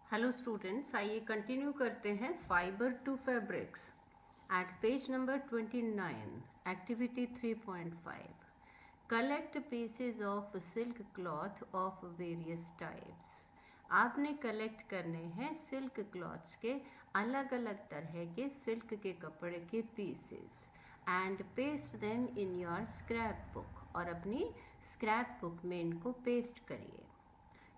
Hello students, आइए continue करते हैं fibre to fabrics at page number 29, activity 3.5। Collect pieces of silk cloth of various types. आपने collect करने हैं silk clothes के अलग अलग तरह के सिल्क के कपड़े के pieces and paste them in your scrap book, और अपनी स्क्रैप बुक में इनको पेस्ट करिए।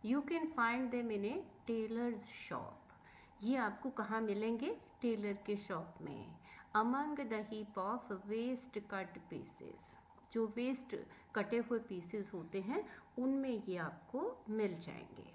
You can find them in a tailor's shop. ये आपको कहाँ मिलेंगे? टेलर के शॉप में। Among the heap of waste cut pieces, जो वेस्ट कटे हुए पीसेस होते हैं उनमें ये आपको मिल जाएंगे।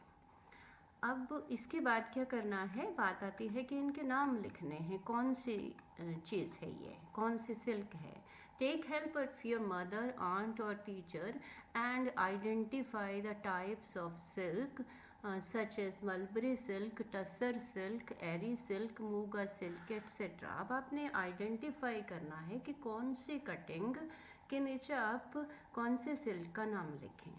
अब इसके बाद क्या करना है, बात आती है कि इनके नाम लिखने हैं। कौन सी चीज़ है ये, कौन सी सिल्क है। Take help of your mother, aunt और teacher and identify the types of silk such as mulberry silk, tussar silk, eri silk, muga silk etcetera. अब आपने आइडेंटिफाई करना है कि कौन सी कटिंग के नीचे आप कौन से सिल्क का नाम लिखें।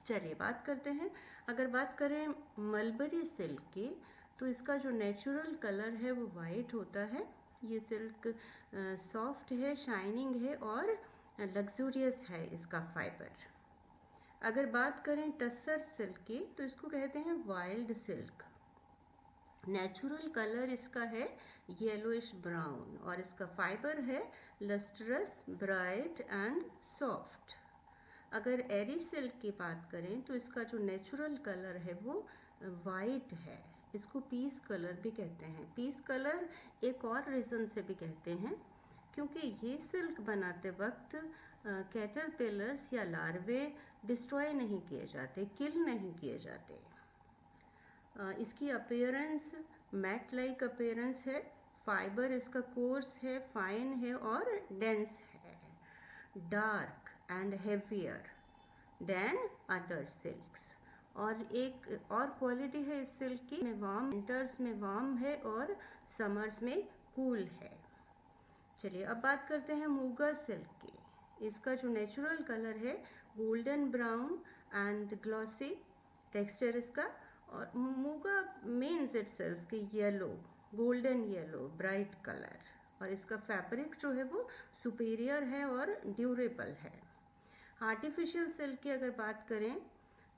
चलिए बात करते हैं। अगर बात करें मलबरी सिल्क की, तो इसका जो नेचुरल कलर है वो वाइट होता है। ये सिल्क सॉफ्ट है, शाइनिंग है और लग्जूरियस है इसका फाइबर। अगर बात करें टसर सिल्क की, तो इसको कहते हैं वाइल्ड सिल्क। नेचुरल कलर इसका है येलोइश ब्राउन और इसका फाइबर है लस्ट्रस, ब्राइट एंड सॉफ्ट। अगर एरी सिल्क की बात करें, तो इसका जो नेचुरल कलर है वो वाइट है। इसको पीस कलर भी कहते हैं। पीस कलर एक और रीज़न से भी कहते हैं क्योंकि ये सिल्क बनाते वक्त कैटरपिलर्स या लार्वे डिस्ट्रॉय नहीं किए जाते, किल नहीं किए जाते। इसकी अपीयरेंस मैट लाइक अपीयरेंस है। फाइबर इसका कोर्स है, फाइन है और डेंस है। Dark and heavier than other silks. और एक और क्वालिटी है इस सिल्क की, में वार्म, विंटर्स में वार्म है और समर्स में कूल है। चलिए अब बात करते हैं मूगा सिल्क की। इसका जो नेचुरल कलर है golden brown and glossy texture इसका। और मूगा मीन्स इटसेल्फ कि yellow, golden yellow, bright colour. और इसका फैब्रिक जो है वो सुपीरियर है और ड्यूरेबल है। आर्टिफिशियल सिल्क की अगर बात करें,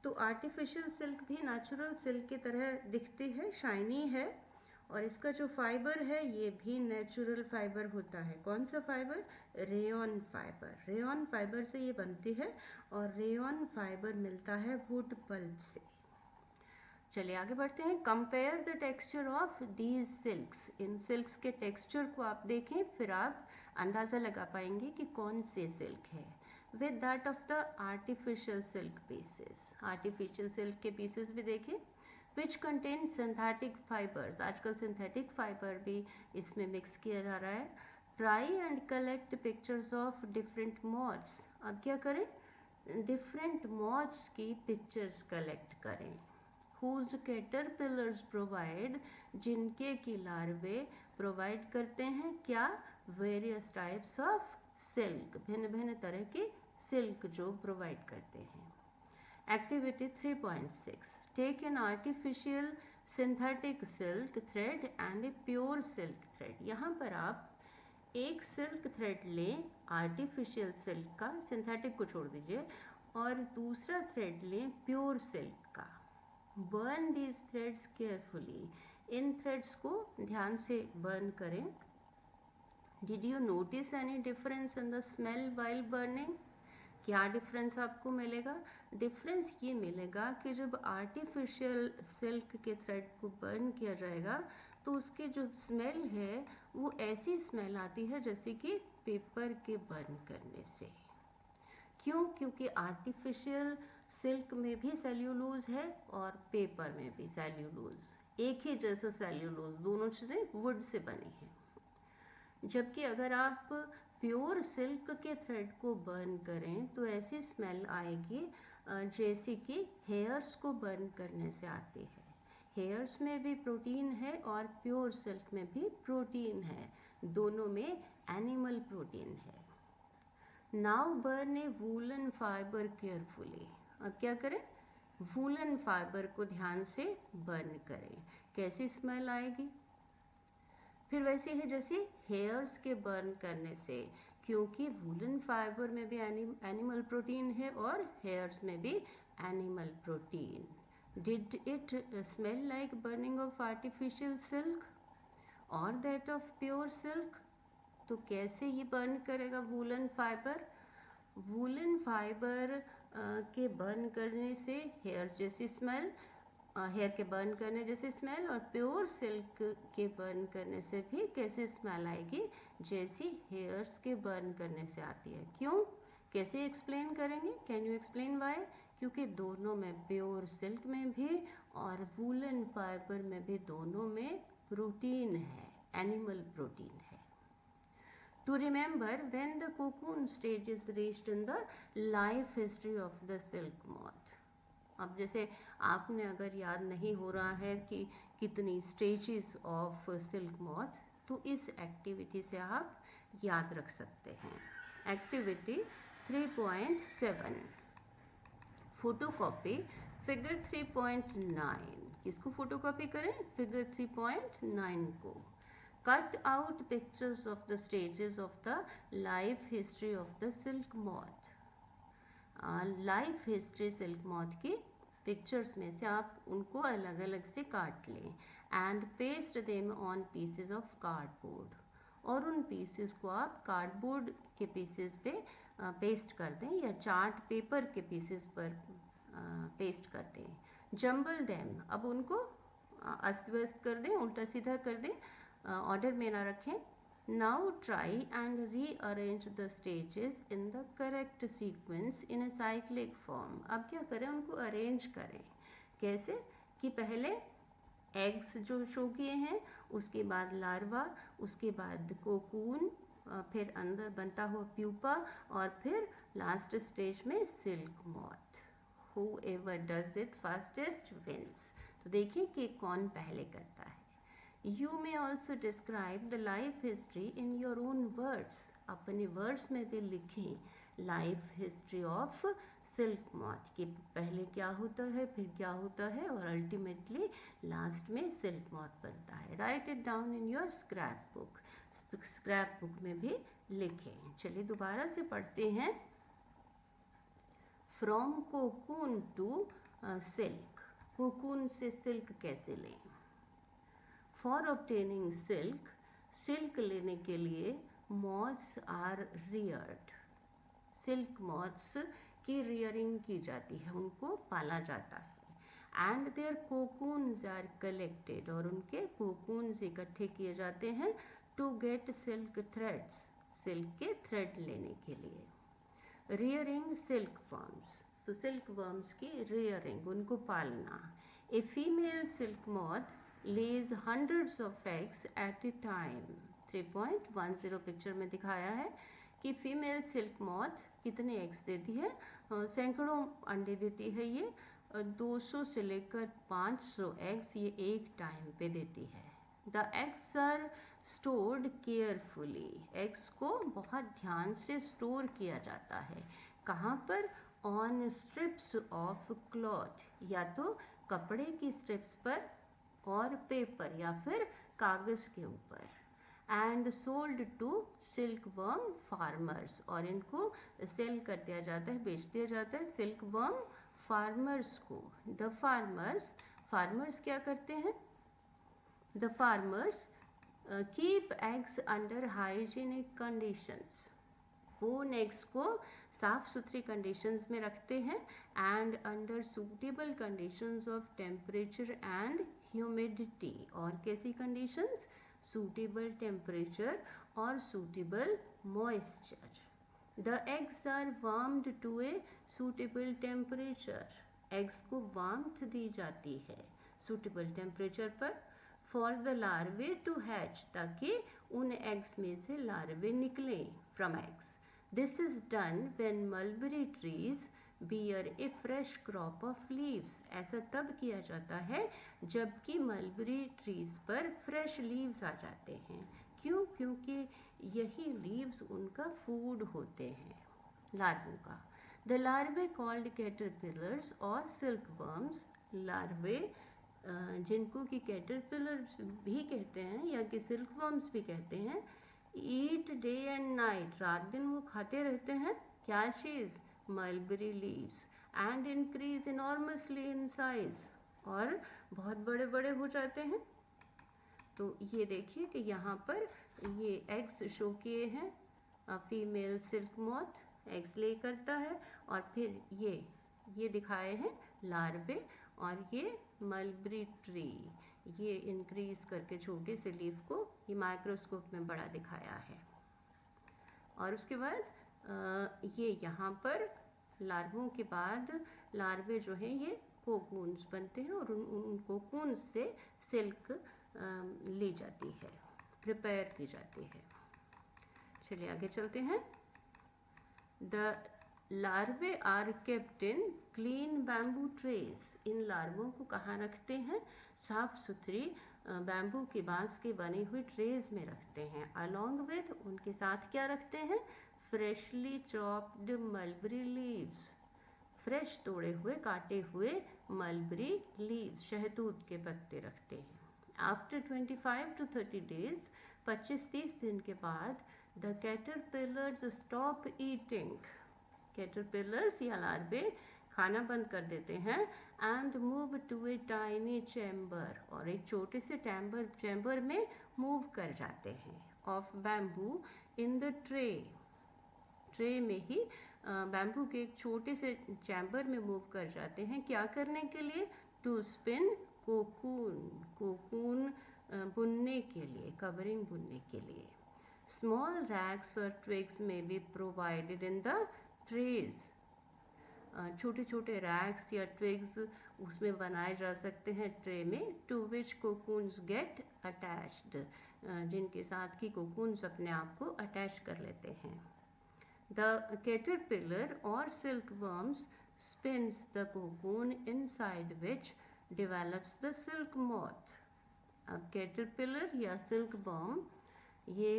तो आर्टिफिशियल सिल्क भी नेचुरल सिल्क की तरह दिखती है, शाइनी है। और इसका जो फाइबर है ये भी नेचुरल फाइबर होता है। कौन सा fibre? Rayon fibre. Rayon fibre से ये बनती है और रेयॉन फाइबर मिलता है वुड पल्प से। चलिए आगे बढ़ते हैं। Compare the texture of these silks. In silks के टेक्सचर को आप देखें, फिर आप अंदाज़ा लगा पाएंगे कि कौन से सिल्क है। With that of the artificial silk pieces. Artificial silk के पीसेस भी देखें विच कंटेन सिंथेटिक फाइबर्स। आजकल सिंथेटिक फाइबर भी इसमें मिक्स किया जा रहा है। Try and collect pictures of different moths. अब क्या करें? डिफरेंट मॉथ्स की पिक्चर्स कलेक्ट करें। whose caterpillars provide, जिनके की लार्वे प्रोवाइड करते हैं क्या? वेरियस टाइप्स ऑफ सिल्क, भिन्न भिन्न तरह की सिल्क जो प्रोवाइड करते हैं। Activity 3.6, take an artificial synthetic silk thread and a pure silk thread. यहाँ पर आप एक सिल्क थ्रेड लें, आर्टिफिशियल सिल्क का, सिंथेटिक को छोड़ दीजिए, और दूसरा थ्रेड लें प्योर सिल्क का। Burn these threads carefully. इन थ्रेड्स को ध्यान से बर्न करें। Did you notice any difference in the smell while burning? क्या डिफरेंस आपको मिलेगा? डिफरेंस ये मिलेगा कि जब आर्टिफिशियल सिल्क के थ्रेड को बर्न किया जाएगा तो उसकी जो स्मेल है वो ऐसी स्मेल आती है जैसे कि पेपर के बर्न करने से। क्यों? क्योंकि आर्टिफिशियल सिल्क में भी सेल्यूलोज है और पेपर में भी सेल्यूलोज, एक ही जैसा सेल्यूलोज, दोनों चीज़ें वुड से बनी हैं। जबकि अगर आप प्योर सिल्क के थ्रेड को बर्न करें तो ऐसी स्मेल आएगी जैसे कि हेयर्स को बर्न करने से आती है। हेयर्स में भी प्रोटीन है और प्योर सिल्क में भी प्रोटीन है, दोनों में एनिमल प्रोटीन है। नाउ बर्न ए वूलन फाइबर केयरफुली। अब क्या करें? वूलन फाइबर को ध्यान से बर्न करें, कैसी स्मेल आएगी? फिर वैसे है जैसे हेयर्स के बर्न करने से, क्योंकि वूलन फाइबर में भी एनिमल प्रोटीन है और हेयर्स में भी animal protein. Did it smell like burning of artificial silk और दैट ऑफ प्योर सिल्क? तो कैसे ये बर्न करेगा वूलन फाइबर? वूलन फाइबर के बर्न करने से हेयर जैसी स्मेल, हेयर के बर्न करने जैसे स्मेल, और प्योर सिल्क के बर्न करने से भी कैसी स्मेल आएगी? जैसी हेयर्स के बर्न करने से आती है। क्यों? कैसे एक्सप्लेन करेंगे? Can you explain why? क्योंकि दोनों में, प्योर सिल्क में भी और वूलन फाइबर में भी, दोनों में प्रोटीन है, एनिमल प्रोटीन है। To remember when the cocoon stage is reached in the life history of the silk moth. अब जैसे आपने अगर याद नहीं हो रहा है कि कितनी स्टेजेस ऑफ सिल्क मॉथ, तो इस एक्टिविटी से आप याद रख सकते हैं। Activity 3.7 photocopy figure 3.9। किसको फोटोकॉपी करें? फिगर 3.9 को। Cut out pictures of the stages of the life history of the silk moth. Life history silk moth की पिक्चर्स में से आप उनको अलग अलग से काट लें and paste them on pieces of cardboard, और उन पीसेस को आप कार्डबोर्ड के पीसेस पे पेस्ट कर दें या चार्ट पेपर के पीसेस पर पेस्ट कर दें। जंबल देम, अब उनको अस्त व्यस्त कर दें, उल्टा सीधा कर दें, ऑर्डर में ना रखें। Now try and rearrange the stages in the correct sequence in a cyclic form. अब क्या करें? उनको अरेंज करें। कैसे? कि पहले एग्स जो शो किए हैं, उसके बाद लार्वा, उसके बाद कोकून, फिर अंदर बनता हुआ प्यूपा, और फिर लास्ट स्टेज में silk moth. Whoever does it fastest wins। तो देखिए कि कौन पहले करता है। You may also describe the life history in your own words। अपने वर्ड्स में भी लिखें life history of silk moth कि पहले क्या होता है, फिर क्या होता है, और अल्टीमेटली लास्ट में सिल्क मॉथ बनता है। Write it down in your scrap book. Scrap book में भी लिखें। चलिए दोबारा से पढ़ते हैं। From cocoon to silk. Cocoon से सिल्क कैसे लें? फॉर ऑब्टेनिंग सिल्क, सिल्क लेने के लिए moths are reared. Silk moths की रियरिंग की जाती है, उनको पाला जाता है। And their cocoons are collected, और उनके कोकून्स इकट्ठे किए जाते हैं to get silk threads, silk के थ्रेड लेने के लिए। रियरिंग सिल्क वर्म्स, तो सिल्क वर्म्स की रियरिंग, उनको पालना। A female silk moth lays hundreds of eggs at a time। 3.10 picture में दिखाया है कि फीमेल सिल्क मॉथ कितने एग्स देती है? सैकड़ों अंडे देती है ये। 200 से लेकर 500 एग्स ये एक टाइम पे देती है। The eggs are stored carefully. Eggs को बहुत ध्यान से स्टोर किया जाता है। कहाँ पर? ऑन स्ट्रिप्स ऑफ क्लॉथ, या तो कपड़े की स्ट्रिप्स पर और पेपर या फिर कागज के ऊपर। And sold to silk worm farmers, और इनको सेल कर दिया जाता है, बेच दिया जाता है सिल्क वर्म फार्मर्स को। द फार्मर्स, फार्मर्स क्या करते हैं? The farmers keep eggs under hygienic conditions. वो उन एग्स को साफ सुथरी कंडीशंस में रखते हैं and under suitable conditions of temperature and humidity. और कैसी कंडीशंस? सूटेबल टेम्परेचर और suitable moisture. The eggs are warmed to a suitable temperature. Eggs को वार्मथ दी जाती है सूटेबल टेम्परेचर पर। For the larvae to hatch, ताकि उन एग्स में से लार्वे निकलें from eggs. This is done when mulberry trees bear a fresh crop of leaves. ऐसा तब किया जाता है जबकि मलबेरी ट्रीज पर फ्रेश लीव्स आ जाते हैं। क्यों? क्योंकि यही लीव्स उनका फूड होते हैं, लार्वों का। The larvae called caterpillars or silkworms, larvae जिनको कि कैटरपिलर भी कहते हैं या कि सिल्कवर्म्स भी कहते हैं, ईट डे एंड नाइट, रात दिन वो खाते रहते हैं क्या चीज़, mulberry leaves, and increase enormously in size, और बहुत बड़े बड़े हो जाते हैं। तो ये देखिए कि यहाँ पर ये एग्स शो किए हैं, फीमेल सिल्क मॉथ एग्स ले करता है, और फिर ये दिखाए हैं लार्वे, और ये मलबरी ट्री, ये इंक्रीज करके छोटे से लीफ को ये माइक्रोस्कोप में बड़ा दिखाया है। और उसके बाद ये यहाँ पर लार्वों के बाद लार्वे जो हैं ये कोकून्स बनते हैं, और उन कोकून्स से सिल्क ली जाती है, प्रिपेयर की जाती है। चलिए आगे चलते हैं। The larvae are kept in clean bamboo trays, इन लार्वों को कहाँ रखते हैं, साफ सुथरी बैम्बू के बांस के बने हुए ट्रेज में रखते हैं। अलॉन्ग विद, उनके साथ क्या रखते हैं, freshly chopped mulberry leaves, fresh तोड़े हुए काटे हुए मलबरी लीव्स, शहतूत के पत्ते रखते हैं। आफ्टर 25 to 30 days, 25-30 दिन के बाद, the caterpillars stop eating, caterpillars या लार्वे खाना बंद कर देते हैं, and move to a tiny chamber, और एक छोटे से चैम्बर में मूव कर जाते हैं, of bamboo in the tray में ही बैम्बू के एक छोटे से चैम्बर में मूव कर जाते हैं, क्या करने के लिए, टू स्पिन कोकून बुनने के लिए, कवरिंग बुनने के लिए। स्मॉल रैक्स और twigs may be provided in the trays, छोटे छोटे रैक्स या ट्विग्स उसमें बनाए जा सकते हैं ट्रे में, to which cocoons get attached, जिनके साथ कि कोकून्स अपने आप को अटैच कर लेते हैं। द कैटरपिलर और सिल्कवर्म्स spins the cocoon inside which develops the silk moth. अब कैटरपिलर या सिल्कवर्म ये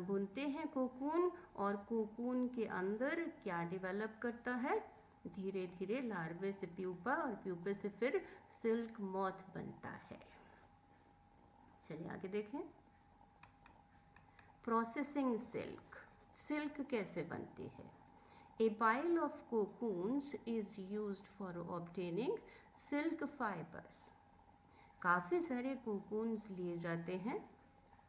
बुनते हैं कोकून, और कोकून के अंदर क्या डेवलप करता है, धीरे धीरे लार्वे से प्यूपा, और प्यूपे से फिर सिल्क मॉथ बनता है। चलिए आगे देखें। प्रोसेसिंग सिल्क, सिल्क कैसे बनती है। A pile of cocoons is used for obtaining silk fibers. काफ़ी सारे कोकून्स लिए जाते हैं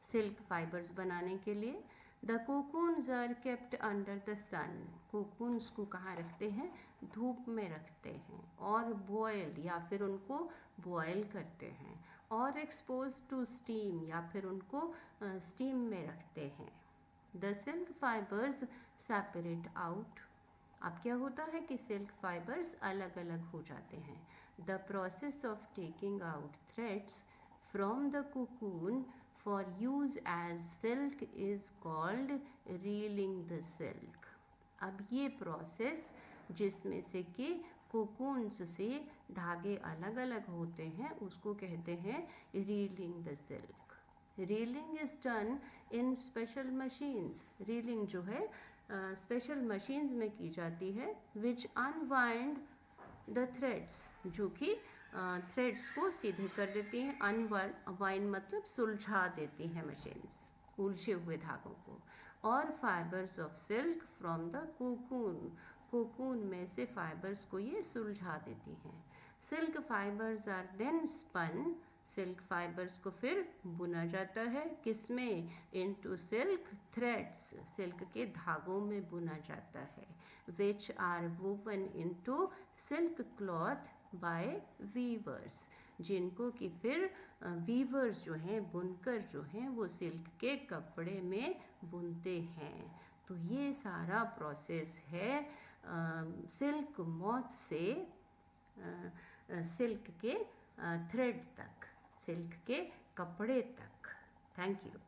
सिल्क फाइबर्स बनाने के लिए। The cocoons are kept under the sun, cocoons को कहाँ रखते हैं, धूप में रखते हैं, और बॉयल्ड या फिर उनको बॉयल करते हैं, और एक्सपोज टू स्टीम या फिर उनको स्टीम में रखते हैं। The silk fibres separate out, अब क्या होता है कि सिल्क फाइबर्स अलग अलग हो जाते हैं। The process of taking out threads from the cocoon for use as silk is called reeling the silk. अब ये प्रोसेस जिसमें से कि कोकून्स से धागे अलग अलग होते हैं उसको कहते हैं reeling the silk. Reeling is done in special machines, reeling जो है स्पेशल मशीन्स में की जाती है, विच अनवाइंड द थ्रेड्स, जो कि थ्रेड्स को सीधे कर देती हैं। अनवाइंड मतलब सुलझा देती हैं मशीन्स उलझे हुए धागों को। और fibres of silk from the cocoon, cocoon में से फाइबर्स को ये सुलझा देती हैं। Silk fibres are then spun, silk fibres को फिर बुना जाता है, किसमें, इनटू सिल्क थ्रेड्स, सिल्क के धागों में बुना जाता है, which are woven into silk cloth by weavers, जिनको कि फिर वीवर्स जो हैं, बुनकर जो हैं, वो सिल्क के कपड़े में बुनते हैं। तो ये सारा प्रोसेस है सिल्क मॉथ से सिल्क के थ्रेड तक, सिल्क के कपड़े तक। Thank you.